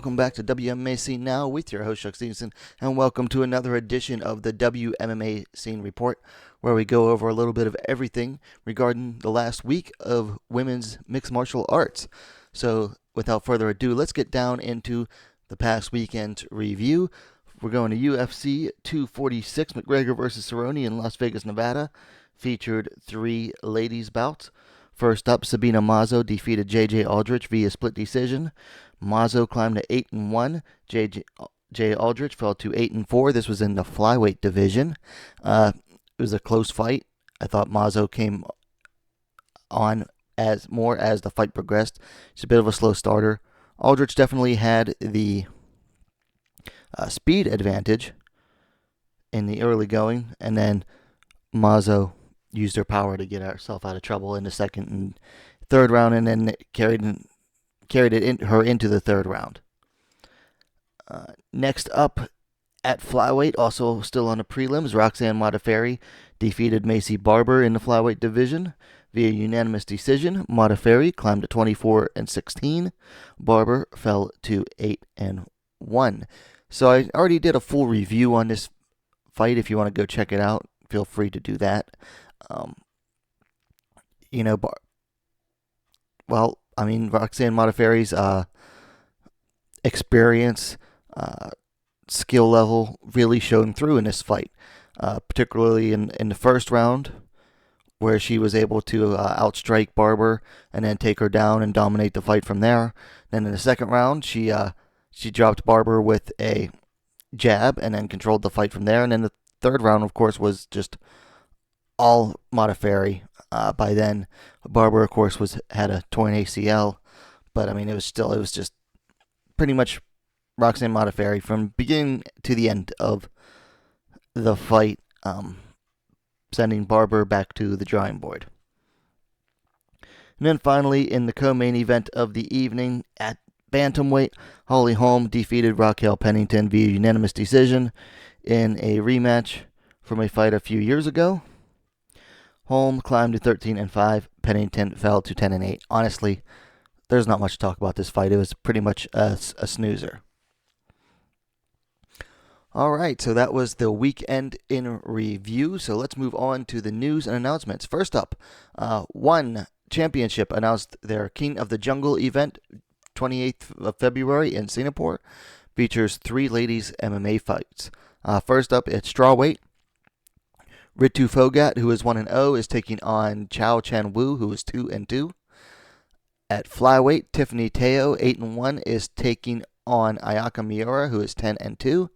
welcome back to WMMA Scene Now with your host, Justine, and welcome to another edition of the WMMA Scene Report, where we go over a little bit of everything regarding the last week of women's mixed martial arts. So, without further ado, let's get down into the past weekend review. We're going to UFC 246, McGregor versus Cerrone in Las Vegas, Nevada. Featured 3 ladies bouts. First up, Sabina Mazo defeated J.J. Aldrich via split decision. Mazo climbed to 8-1. J.J. Aldrich fell to 8-4. This was in the flyweight division. It was a close fight. I thought Mazo came on as the fight progressed. She's a bit of a slow starter. Aldrich definitely had the speed advantage in the early going, and then Mazo used her power to get herself out of trouble in the second and third round, and then carried her into the third round. Next up at flyweight, also still on the prelims, Roxanne Modafferi defeated Macy Barber in the flyweight division via unanimous decision. Modafferi climbed to 24-16. Barber fell to 8-1. So I already did a full review on this fight. If you want to go check it out, feel free to do that. Roxanne Modafferi's experience, skill level really shone through in this fight, particularly in the first round, where she was able to outstrike Barber and then take her down and dominate the fight from there. Then in the second round, she dropped Barber with a jab and then controlled the fight from there. And then the third round, of course, was just all Modafferi. By then, Barber, of course, had a torn ACL, but it was just pretty much Roxanne Modafferi from beginning to the end of the fight, sending Barber back to the drawing board. And then finally, in the co-main event of the evening at bantamweight, Holly Holm defeated Raquel Pennington via unanimous decision in a rematch from a fight a few years ago. Holm climbed to 13-5. Pennington fell to 10-8. Honestly, there's not much to talk about this fight. It was pretty much a snoozer. All right, so that was the weekend in review. So let's move on to the news and announcements. First up, One Championship announced their King of the Jungle event, 28th of February in Singapore. Features 3 ladies MMA fights. First up, it's strawweight. Ritu Phogat, who is 1-0, is taking on Chao Chan Wu, who is 2-2. At flyweight, Tiffany Teo, 8-1, is taking on Ayaka Miura, who is 10-2.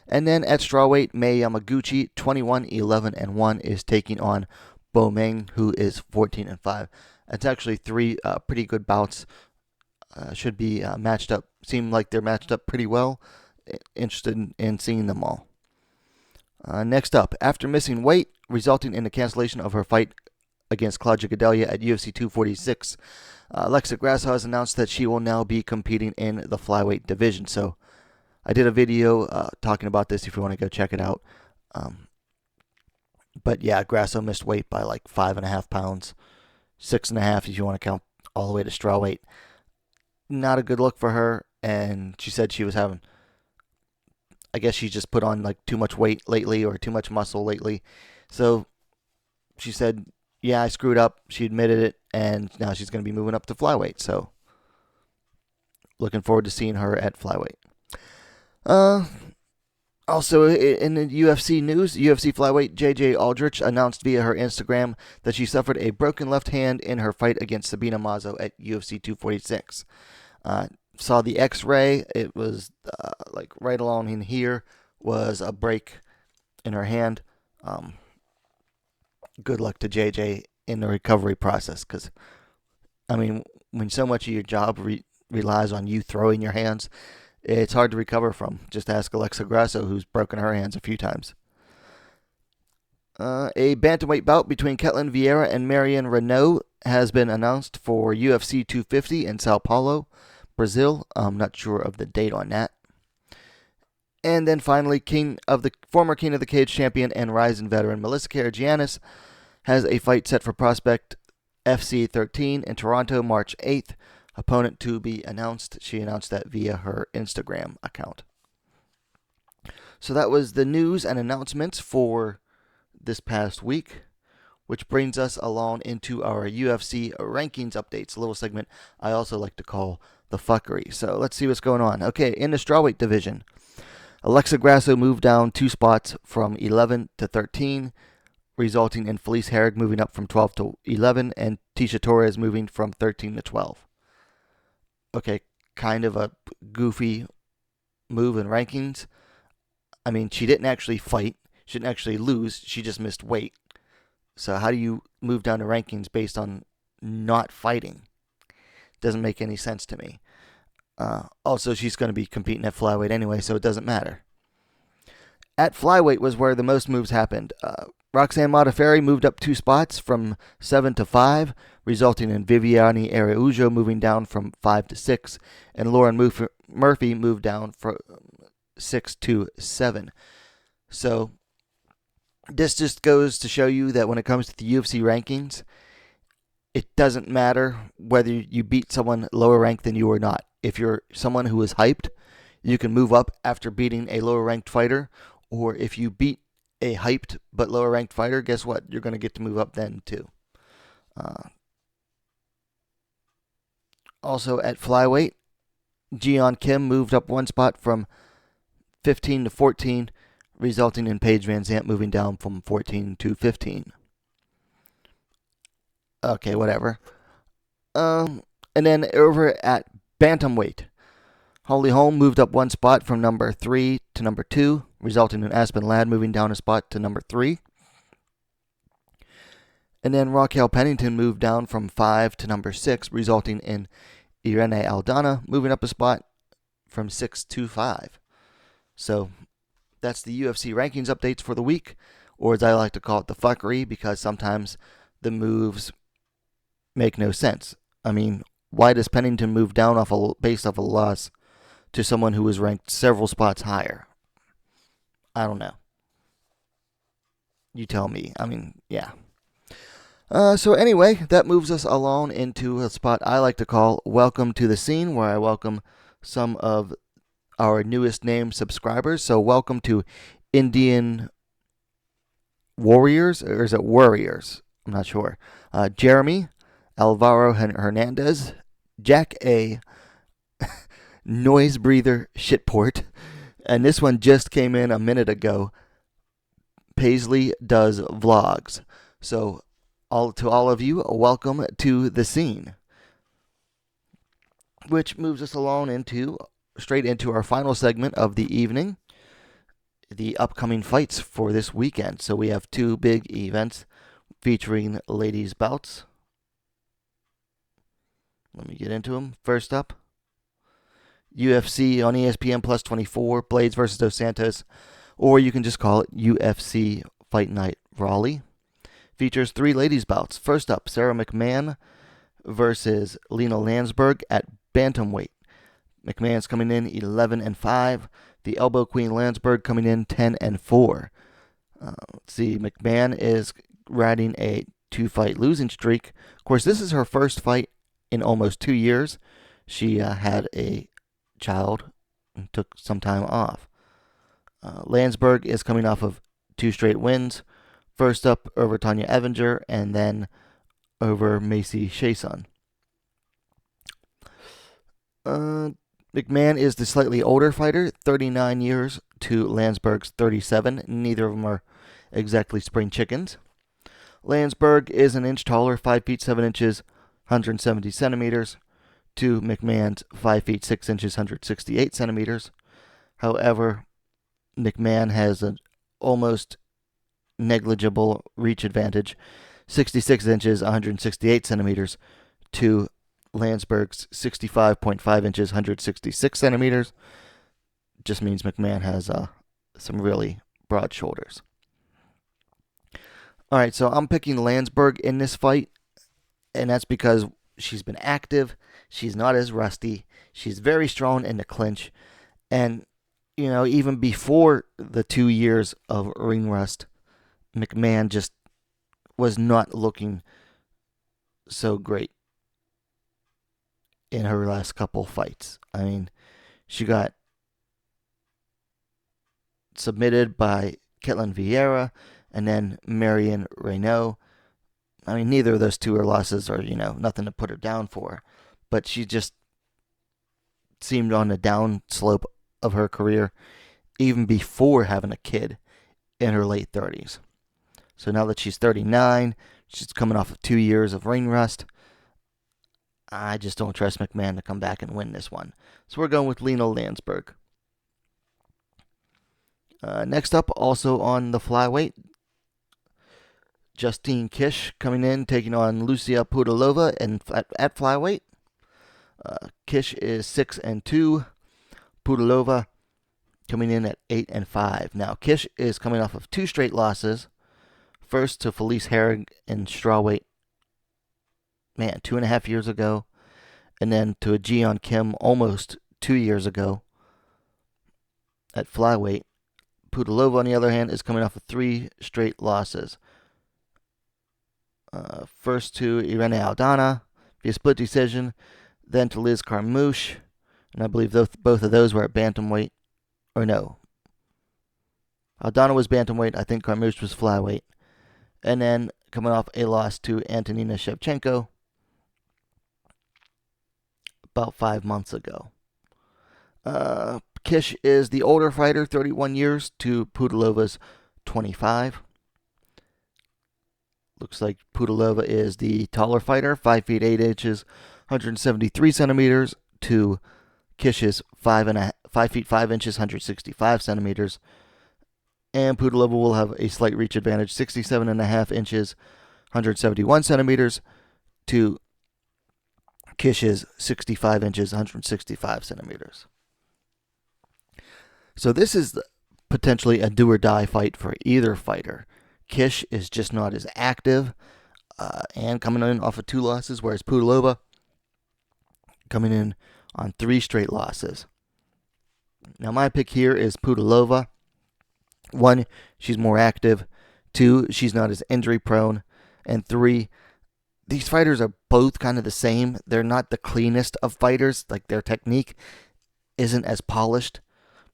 And then at strawweight, Mei Yamaguchi, 21-11-1, is taking on Bo Meng, who is 14-5. It's actually 3 pretty good bouts. Should be matched up. Seem like they're matched up pretty well. Interested in seeing them all. Next up, after missing weight, resulting in the cancellation of her fight against Claudia Gadelha at UFC 246, Alexa Grasso has announced that she will now be competing in the flyweight division. So I did a video talking about this if you want to go check it out. But yeah, Grasso missed weight by like 5.5 pounds, 6.5 if you want to count all the way to strawweight. Not a good look for her, and she said she was having, I guess she just put on like too much weight lately or too much muscle lately. So she said, yeah, I screwed up. She admitted it, and now she's going to be moving up to flyweight. So looking forward to seeing her at flyweight. Also in the UFC news, UFC flyweight J.J. Aldrich announced via her Instagram that she suffered a broken left hand in her fight against Sabina Mazo at UFC 246. Saw the x-ray. It was like right along in here was a break in her hand. Good luck to JJ in the recovery process, because when so much of your job relies on you throwing your hands, it's hard to recover from. Just ask Alexa Grasso, who's broken her hands a few times. A bantamweight bout between Ketlin Vieira and Marion Renault has been announced for UFC 250 in Sao Paulo, Brazil. I'm not sure of the date on that. And then finally, former King of the Cage champion and Ryzen veteran Melissa Karagiannis has a fight set for Prospect FC 13 in Toronto, March 8th. opponent to be announced. She announced that via her Instagram account. So that was the news and announcements for this past week, which brings us along into our UFC Rankings Updates, a little segment I also like to call the fuckery. So let's see what's going on. Okay, in the strawweight division, Alexa Grasso moved down 2 spots from 11 to 13, resulting in Felice Herrig moving up from 12 to 11, and Tisha Torres moving from 13 to 12. Okay, kind of a goofy move in rankings. I mean, she didn't actually fight. She didn't actually lose. She just missed weight. So how do you move down to rankings based on not fighting? Doesn't make any sense to me. Also, she's going to be competing at flyweight anyway, so it doesn't matter. At flyweight was where the most moves happened. Roxanne Modafferi moved up 2 spots from 7 to 5, resulting in Viviane Araujo moving down from 5 to 6, and Lauren Murphy moved down from 6 to 7. So this just goes to show you that when it comes to the UFC rankings, it doesn't matter whether you beat someone lower ranked than you or not. If you're someone who is hyped, you can move up after beating a lower ranked fighter, or if you beat a hyped but lower ranked fighter, guess what? You're going to get to move up then too. Also at flyweight, Jeon Kim moved up 1 spot from 15 to 14, resulting in Paige Van Zandt moving down from 14 to 15. Okay, whatever. And then over at bantamweight, Holly Holm moved up 1 spot from number 3 to number 2, resulting in Aspen Ladd moving down a spot to number 3. And then Raquel Pennington moved down from 5 to number 6, resulting in Irene Aldana moving up a spot from 6 to 5. So that's the UFC rankings updates for the week, or as I like to call it, the fuckery, because sometimes the moves make no sense. I mean, why does Pennington move down based off a loss to someone who was ranked several spots higher? I don't know. You tell me. I mean, yeah. So anyway, that moves us along into a spot I like to call Welcome to the Scene, where I welcome some of our newest name subscribers. So welcome to Indian Warriors, or is it Warriors? I'm not sure. Jeremy, Alvaro Hernandez, Jack A, Noise Breather Shitport, and this one just came in a minute ago. Paisley Does Vlogs. So to all of you, welcome to the scene. Which moves us along straight into our final segment of the evening, the upcoming fights for this weekend. So we have 2 big events featuring ladies' bouts. Let me get into them. First up, UFC on ESPN Plus 24, Blades versus Dos Santos, or you can just call it UFC Fight Night Raleigh. Features 3 ladies' bouts. First up, Sara McMann versus Lina Landsberg at bantamweight. McMahon's coming in 11-5. The Elbow Queen Landsberg coming in 10-4. Let's see, McMahon is riding a 2-fight losing streak. Of course, this is her first fight in almost 2 years. She had a child and took some time off. Landsberg is coming off of 2 straight wins. First up over Tanya Evinger, and then over Macy Chiasson. McMann is the slightly older fighter, 39 years to Landsberg's 37. Neither of them are exactly spring chickens. Landsberg is an inch taller, 5 feet 7 inches, 170 centimeters, to McMahon's 5 feet 6 inches, 168 centimeters. However, McMann has an almost negligible reach advantage, 66 inches, 168 centimeters, to Landsberg's 65.5 inches, 166 centimeters. Just means McMahon has some really broad shoulders. All right, so I'm picking Landsberg in this fight, and that's because she's been active. She's not as rusty. She's very strong in the clinch. And, even before the 2 years of ring rust, McMahon just was not looking so great. in her last couple fights. I mean, she got submitted by Ketlin Vieira and then Marion Renault. I mean, neither of those two are losses or, nothing to put her down for. But she just seemed on the down slope of her career even before having a kid in her late 30s. So now that she's 39, she's coming off of 2 years of ring rust. I just don't trust McMann to come back and win this one. So we're going with Lina Landsberg. Next up, also on the flyweight, Justine Kish coming in, taking on Lucia Povova at flyweight. Kish is 6-2. Povova coming in at 8-5. Now, Kish is coming off of 2 straight losses. First to Felice Herrig in strawweight, 2.5 years ago. And then to a Jeon Kim almost 2 years ago at flyweight. Povova, on the other hand, is coming off of 3 straight losses. First to Irene Aldana via split decision, then to Liz Carmouche, and I believe both of those were at bantamweight. Or no, Aldana was bantamweight, I think Carmouche was flyweight. And then coming off a loss to Antonina Shevchenko about 5 months ago. Kish is the older fighter, 31 years, to Povova's 25. Looks like Povova is the taller fighter, 5 feet 8 inches, 173 centimeters, to Kish's 5 feet 5 inches, 165 centimeters. And Povova will have a slight reach advantage, 67.5 inches, 171 centimeters, to Kish's 65 inches, 165 centimeters. So this is potentially a do-or-die fight for either fighter. Kish is just not as active and coming in off of 2 losses, whereas Povova coming in on 3 straight losses. Now, my pick here is Povova. 1, she's more active. 2, she's not as injury-prone. And 3, these fighters are both kind of the same. They're not the cleanest of fighters. Like, their technique isn't as polished.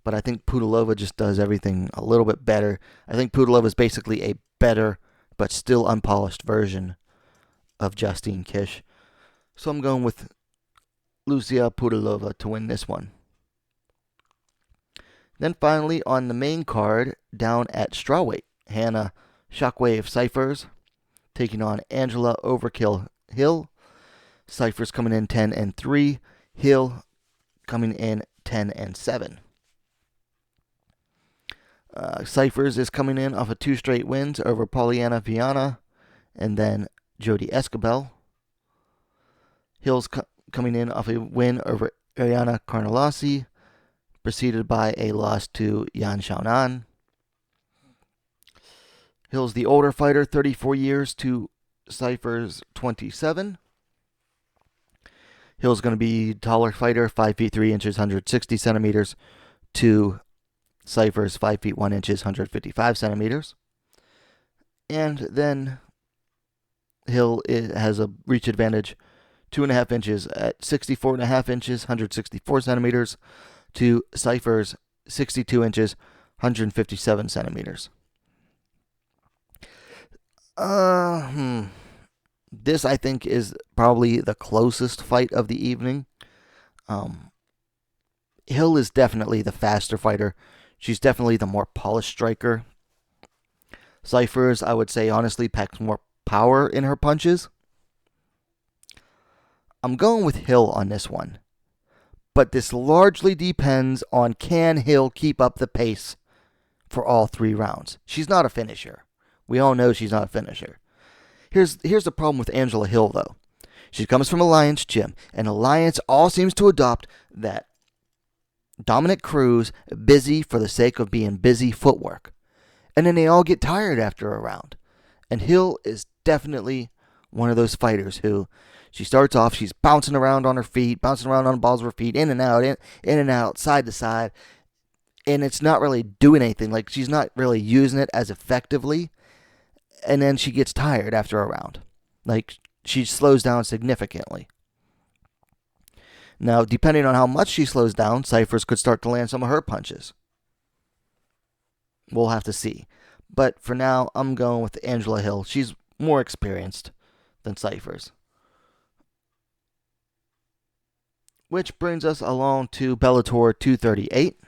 But I think Povova just does everything a little bit better. I think Povova is basically a better but still unpolished version of Justine Kish. So I'm going with Lucia Povova to win this one. Then finally on the main card, down at strawweight, Hannah Shockwave Cyphers taking on Angela Overkill Hill. Cyphers coming in 10-3. Hill coming in 10-7. Cyphers is coming in off of 2 straight wins over Polyana Viana and then Jodie Escobel. Hill's coming in off a win over Ariana Carnelossi, preceded by a loss to Yan Xiaonan. Hill's the older fighter, 34 years to Cyphers 27. Hill's going to be taller fighter, 5 feet 3 inches, 160 centimeters, to Cyphers 5 feet 1 inches, 155 centimeters. And then Hill has a reach advantage, 2.5 inches at 64.5 inches, 164 centimeters, to Cyphers 62 inches, 157 centimeters. This, I think, is probably the closest fight of the evening. Hill is definitely the faster fighter. She's definitely the more polished striker. Cyphers, I would say, honestly, packs more power in her punches. I'm going with Hill on this one. But this largely depends on can Hill keep up the pace for all 3 rounds. She's not a finisher. We all know she's not a finisher. Here's the problem with Angela Hill, though. She comes from Alliance Gym, and Alliance all seems to adopt that Dominic Cruz, busy for the sake of being busy footwork. And then they all get tired after a round. And Hill is definitely one of those fighters who, she starts off, she's bouncing around on her feet, bouncing around on the balls of her feet, in and out, side to side. And it's not really doing anything. Like, she's not really using it as effectively. And then she gets tired after a round. Like, she slows down significantly. Now, depending on how much she slows down, Cyphers could start to land some of her punches. We'll have to see. But for now, I'm going with Angela Hill. She's more experienced than Cyphers. Which brings us along to Bellator 238.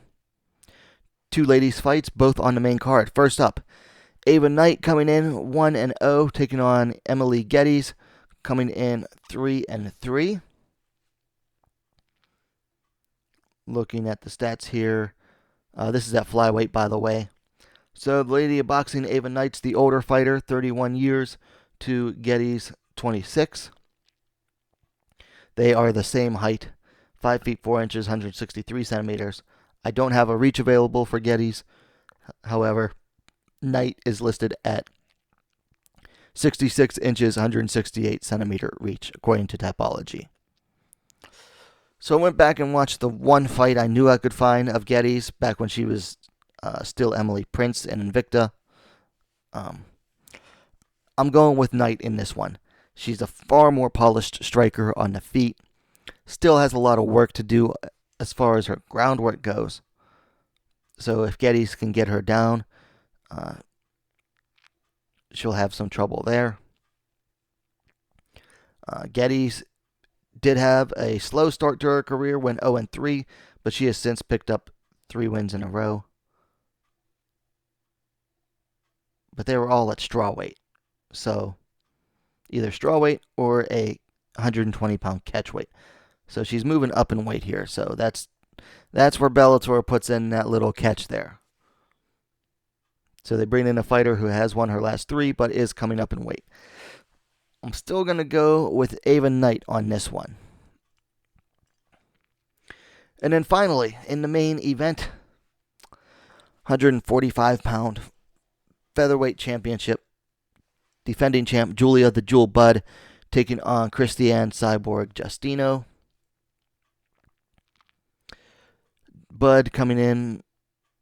Two ladies fights, both on the main card. First up, Ava Knight coming in 1-0, taking on Emily Geddes, coming in 3-3. Looking at the stats here, this is at flyweight, by the way. So the lady of boxing, Ava Knight's the older fighter, 31 years, to Geddes, 26. They are the same height, 5 feet 4 inches, 163 centimeters. I don't have a reach available for Geddes. However, Knight is listed at 66 inches, 168 centimeter reach, according to Tapology. So I went back and watched the one fight I knew I could find of Geddes back when she was still Emily Prince and Invicta. I'm going with Knight in this one. She's a far more polished striker on the feet. Still has a lot of work to do as far as her groundwork goes. So if Geddes can get her down, she'll have some trouble there. Geddes did have a slow start to her career, went 0-3, but she has since picked up 3 wins in a row. But they were all at strawweight. So either strawweight or a 120-pound catchweight. So she's moving up in weight here. So that's where Bellator puts in that little catch there. So they bring in a fighter who has won her last 3, but is coming up in weight. I'm still going to go with Ava Knight on this one. And then finally, in the main event, 145-pound featherweight championship, defending champ Julia the Jewel Budd taking on Christiane Cyborg Justino. Budd coming in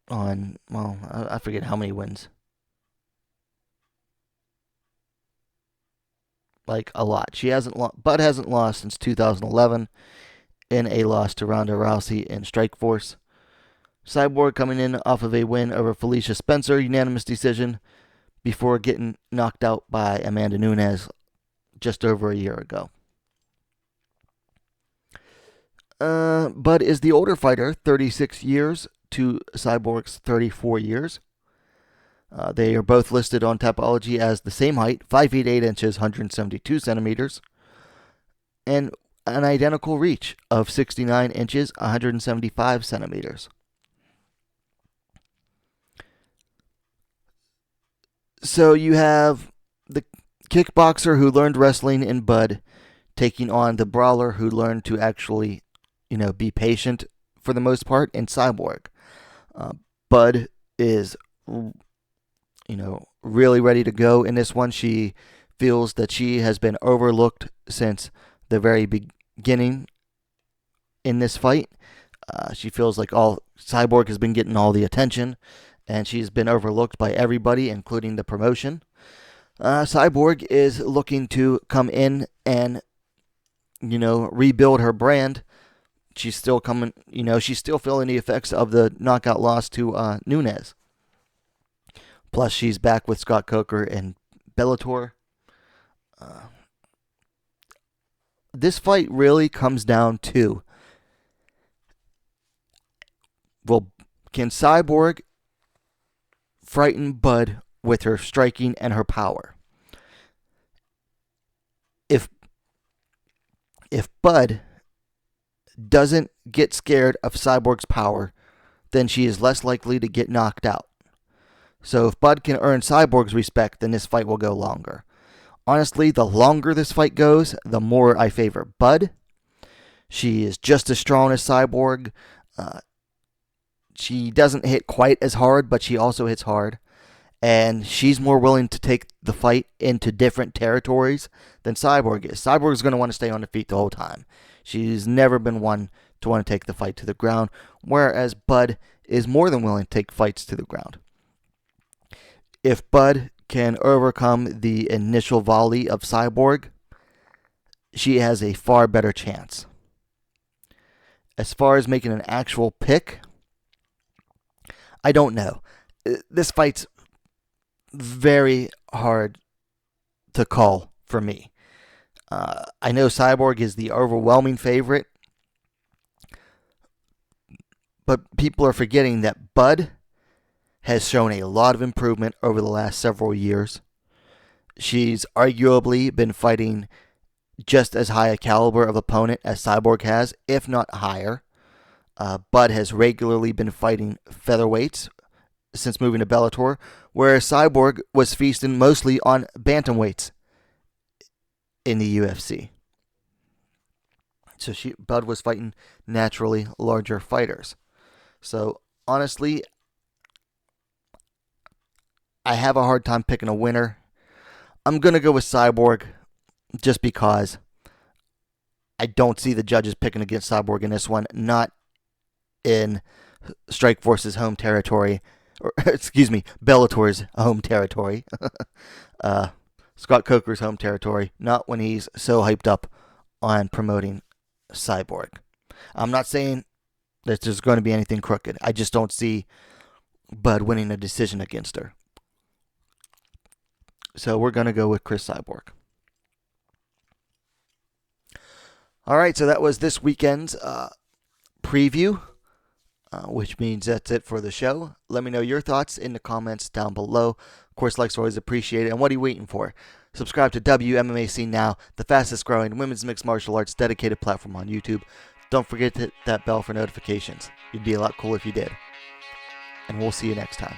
on, well, I forget how many wins. Like a lot. Budd hasn't lost since 2011 in a loss to Ronda Rousey in Strikeforce. Cyborg coming in off of a win over Felicia Spencer, unanimous decision, before getting knocked out by Amanda Nunes just over a year ago. Budd is the older fighter, 36 years to Cyborg's 34 years. They are both listed on Tapology as the same height, 5 feet 8 inches, 172 centimeters, and an identical reach of 69 inches, 175 centimeters. So you have the kickboxer who learned wrestling in Budd taking on the brawler who learned to actually, be patient for the most part in Cyborg. Budd is, really ready to go in this one. She feels that she has been overlooked since the very beginning in this fight. She feels like Cyborg has been getting all the attention, and she's been overlooked by everybody, including the promotion. Cyborg is looking to come in and, rebuild her brand. She's still she's still feeling the effects of the knockout loss to Nunes. Plus, she's back with Scott Coker and Bellator. This fight really comes down to, well, can Cyborg frighten Budd with her striking and her power? If Budd doesn't get scared of Cyborg's power, then she is less likely to get knocked out. So if Budd can earn Cyborg's respect, then this fight will go longer. Honestly, the longer this fight goes, the more I favor Budd. She is just as strong as Cyborg. She doesn't hit quite as hard, but she also hits hard. And she's more willing to take the fight into different territories than Cyborg is. Cyborg is going to want to stay on the feet the whole time. She's never been one to want to take the fight to the ground, whereas Budd is more than willing to take fights to the ground. If Budd can overcome the initial volley of Cyborg, she has a far better chance. As far as making an actual pick, I don't know. This fight's very hard to call for me. I know Cyborg is the overwhelming favorite, but people are forgetting that Bud has shown a lot of improvement over the last several years. She's arguably been fighting just as high a caliber of opponent as Cyborg has, if not higher. Bud has regularly been fighting featherweights since moving to Bellator, whereas Cyborg was feasting mostly on bantamweights in the UFC. So Bud was fighting naturally larger fighters. So honestly, I have a hard time picking a winner. I'm going to go with Cyborg just because I don't see the judges picking against Cyborg in this one, not in Strikeforce's home territory, or excuse me, Bellator's home territory, Scott Coker's home territory, not when he's so hyped up on promoting Cyborg. I'm not saying that there's going to be anything crooked. I just don't see Bud winning a decision against her. So we're going to go with Chris Cyborg. All right, so that was this weekend's preview, which means that's it for the show. Let me know your thoughts in the comments down below. Of course, likes are always appreciated. And what are you waiting for? Subscribe to WMMA Scene Now, the fastest growing women's mixed martial arts dedicated platform on YouTube. Don't forget to hit that bell for notifications. You'd be a lot cooler if you did. And we'll see you next time.